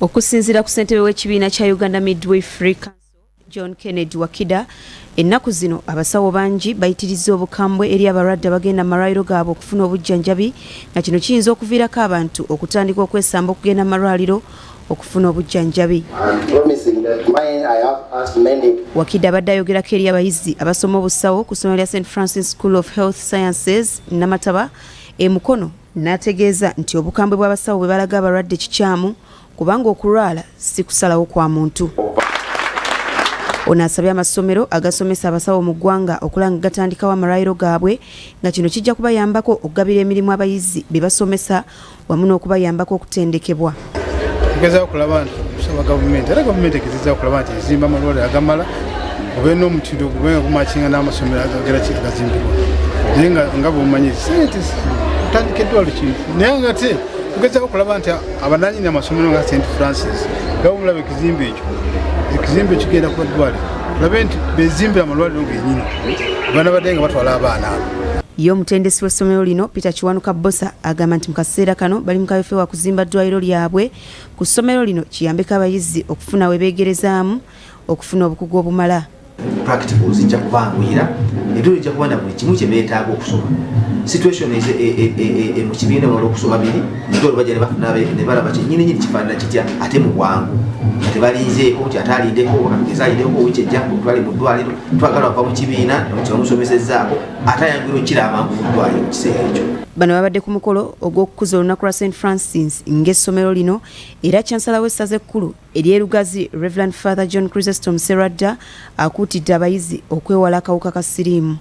Okusinziira ku ssentebe w'ekibiina kya Uganda Midwifery Council John Kennedy Wakida, ennaku zino abasawo bangi bayitirizza obukambwe eri abalwadde abagenda mu malwaliro gaabwe okufuna obujjanjabi, nga kino kiyinza okuviirako abantu okutandika okwesamba okugenda mu malwaliro okufuna obujjanjabi. Wakida abadde ayogerako eri abayizi abasoma obusawo ku ssomero lya St Francis School of Health Sciences Namataba e Mukono, n'ategeeza nti obukambwe bw'abasawo bwe balaga abalwadde kikyamu kubanga okulwala si kusalawo kwa muntu. Ono asabye amasomero agasomesa abasawo mu ggwanga okulanga gatandikawo amalwaliro gaabwe, nga kino kijja kubayambako okugabira emirimu abayizi be basomesa wamu n'okubayambako okutendekebwa. Tugezaho okulaba nti tusaba gavumenti, era gavumenti egezaho okulaba nti ezimba amalwaliro agamala obe n'omutindo gumakinga n'amasomero agagera gazimbibwa. Naye nga bw'omanyi sente kutandika eddwaliro kintu, naye nga ate tugezaho okulaba nti abananyini amasomero nga St Francis gabulabe ekizimbe kigenda ku ddwaliro, tulabe nti bezimbira amalwaliro gennyini abaana badde nga batwala abaana abo. Ye omutendesi w'essomero lino Peter Kiwanuka Bosa agamba nti mu kaseera kano bali mu kaweefube wa kuzimba ddwaliro lyabwe ku ssomero lino kiyambeko abayizi okufuna we beegerezaamu okufuna obukugu obumala. Practical zijja kubanguyira eddwaliro lijja kuba na buli kimu kye beetaaga okusoma. Situation mu kibiina waliwo okusoma biri eddwaliro bajja ne balaba kyennyini kifaanana kitya ate mu bwangu nga tebalinzeeko nti ate alindeko bakatugeza alindeko wiki ejja twali mu ddwaliro twagala wava mu kibiina kyebamusomesezzaako ate ayambira okukira amangu mu ddwaliro mu kiseera ekyo. Bano babadde ku mukolo ogw'okukuza olunaku lwa St Francis ng'essomero lino, era kyansala w'essaza ekkulu ery'erugazi Reverend Father John Chrysostom Seradda akuutidde abayizi okwewala akawuka ka siriimu.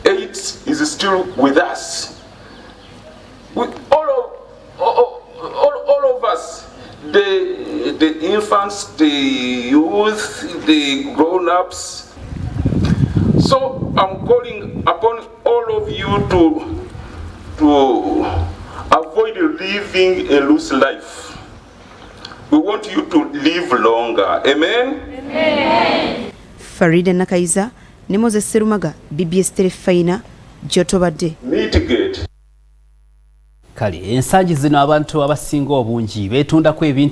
AIDS is still with us. All of us, the infants, the youth, the grown-ups. So I'm calling upon all of you to avoid living a loose life. We want you to live longer. Amen? Amen. Farida Nakaiza ne Moses Serumaga, BBS Telefina, Jotobadde. Mitigate. Kale ensangi zino abantu abasinga obungi betundako ebintu